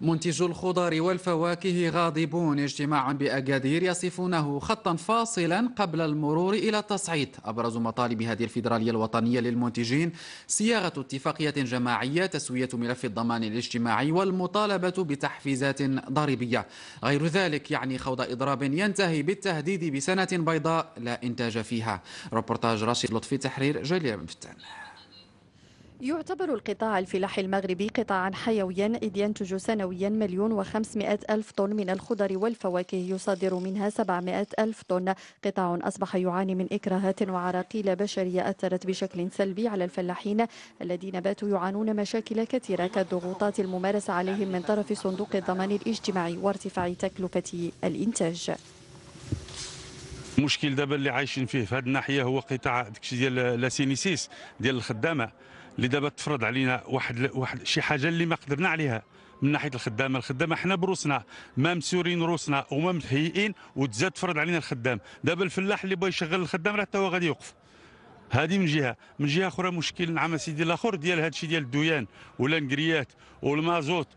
منتجو الخضار والفواكه غاضبون. اجتماع بأكادير يصفونه خطا فاصلا قبل المرور إلى التصعيد. أبرز مطالب هذه الفيدرالية الوطنية للمنتجين صياغة اتفاقية جماعية، تسوية ملف الضمان الاجتماعي، والمطالبة بتحفيزات ضريبية. غير ذلك يعني خوض إضراب ينتهي بالتهديد بسنة بيضاء لا إنتاج فيها. ريبورتاج رشيد لطفي، تحرير جليل بن فتان. يعتبر القطاع الفلاحي المغربي قطاعا حيويا، إذ ينتج سنويا 1,500,000 طن من الخضر والفواكه، يصدر منها 700,000 طن. قطاع أصبح يعاني من إكراهات وعراقيل بشرية أثرت بشكل سلبي على الفلاحين الذين باتوا يعانون مشاكل كثيرة كالضغوطات الممارسة عليهم من طرف صندوق الضمان الاجتماعي وارتفاع تكلفة الإنتاج. المشكل دابا اللي عايشين فيه في هذه الناحيه هو قطاع داكشي ديال لاسينيسيس ديال الخدامه، اللي دابا تفرض علينا واحد شي حاجه اللي ما قدرنا عليها من ناحيه الخدامه حنا بروسنا ما مسورين روسنا وما متهيئين، وتزاد تفرض علينا الخدام. دابا الفلاح اللي بغى يشغل الخدام راه حتى هو غادي يوقف. هذه من جهه اخرى مشكل نعم سيدي الاخر ديال هذا الشيء ديال الدويان والانكريات والمازوت.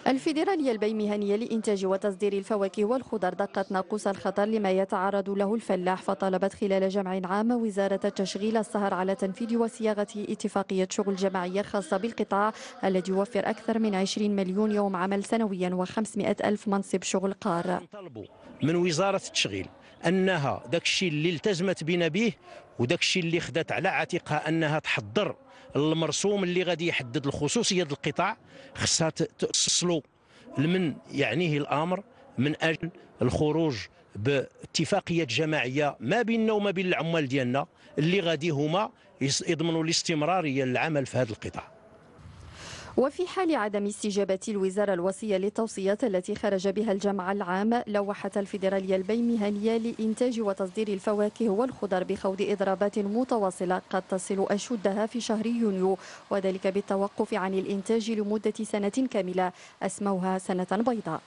الفيدرالية البيمهنية لإنتاج وتصدير الفواكه والخضر دقت ناقوس الخطر لما يتعرض له الفلاح، فطالبت خلال جمع عام وزارة التشغيل السهر على تنفيذ وصياغة اتفاقية شغل جماعية خاصة بالقطاع الذي يوفر أكثر من 20 مليون يوم عمل سنويا و500 ألف منصب شغل قار. نطلبوا من وزارة التشغيل أنها داك الشيء اللي التزمت بنا به وداك الشيء اللي خدات على عاتقها أنها تحضر المرسوم اللي غادي يحدد الخصوصية ديال القطاع، خصها توصلوا لمن يعنيه الأمر من أجل الخروج باتفاقية جماعية ما بيننا وما بين العمال ديالنا اللي غادي هما يضمنوا الاستمرارية للعمل في هذا القطاع. وفي حال عدم استجابة الوزارة الوصية للتوصيات التي خرج بها الجمع العام، لوحت الفيدرالية البيمهنية لإنتاج وتصدير الفواكه والخضر بخوض إضرابات متواصلة قد تصل أشدها في شهر يونيو، وذلك بالتوقف عن الإنتاج لمدة سنة كاملة أسموها سنة بيضاء.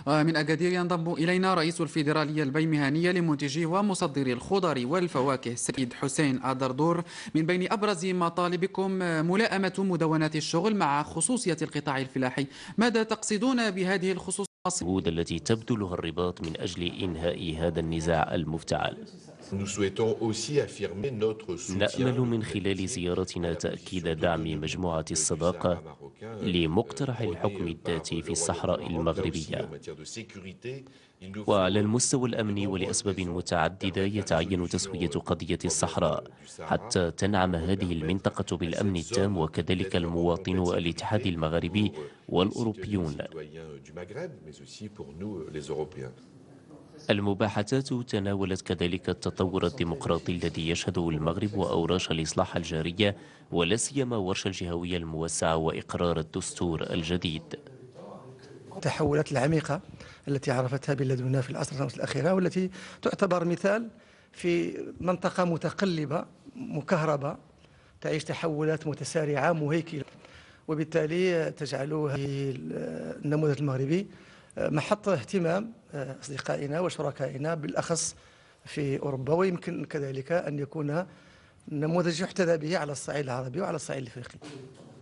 من أكادير ينضم إلينا رئيس الفيدرالية البيمهنية لمنتجي ومصدري الخضر والفواكه سيد حسين أدردور. من بين أبرز مطالبكم ملائمة مدونات الشغل مع خصوصية القطاع الفلاحي، ماذا تقصدون بهذه الخصوصية؟ الجهود التي تبذلها الرباط من أجل إنهاء هذا النزاع المفتعل. نأمل من خلال زيارتنا تأكيد دعم مجموعة الصداقة لمقترح الحكم الذاتي في الصحراء المغربية. وعلى المستوى الأمني ولأسباب متعددة يتعين تسوية قضية الصحراء حتى تنعم هذه المنطقة بالأمن التام، وكذلك المواطنو الاتحاد المغربي والأوروبيون. المباحثات تناولت كذلك التطور الديمقراطي الذي يشهده المغرب وأوراش الإصلاح الجارية، ولا سيما ورش الجهوية الموسعة وإقرار الدستور الجديد. التحولات العميقة التي عرفتها بلادنا في العصر الأخيرة، والتي تعتبر مثال في منطقة متقلبة مكهربة تعيش تحولات متسارعة مهيكلة، وبالتالي تجعل النموذج المغربي محط اهتمام أصدقائنا وشركائنا بالأخص في أوروبا، ويمكن كذلك أن يكون نموذج يحتذى به على الصعيد العربي وعلى الصعيد الإفريقي.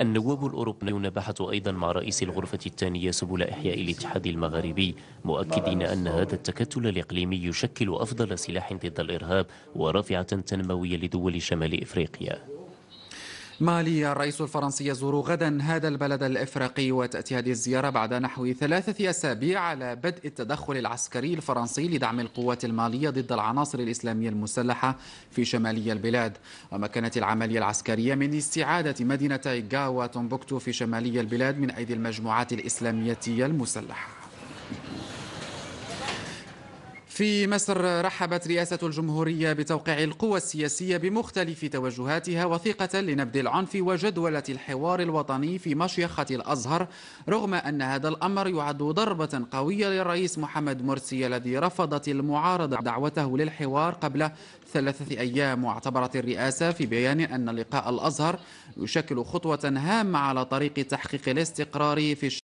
النواب الأوروبيون بحثوا أيضا مع رئيس الغرفة الثانية سبل إحياء الاتحاد المغربي، مؤكدين أن هذا التكتل الإقليمي يشكل أفضل سلاح ضد الإرهاب ورافعة تنموية لدول شمال إفريقيا. مالي. الرئيس الفرنسي يزور غدا هذا البلد الإفريقي، وتأتي هذه الزيارة بعد نحو 3 أسابيع على بدء التدخل العسكري الفرنسي لدعم القوات المالية ضد العناصر الإسلامية المسلحة في شمالي البلاد. وما كانت العملية العسكرية من استعادة مدينتي غا وتومبوكتو في شمالي البلاد من أيدي المجموعات الإسلامية المسلحة. في مصر رحبت رئاسة الجمهورية بتوقيع القوى السياسية بمختلف توجهاتها وثيقة لنبذ العنف وجدولة الحوار الوطني في مشيخة الأزهر، رغم أن هذا الأمر يعد ضربة قوية للرئيس محمد مرسي الذي رفضت المعارضة دعوته للحوار قبل 3 أيام. واعتبرت الرئاسة في بيان أن لقاء الأزهر يشكل خطوة هامة على طريق تحقيق الاستقرار في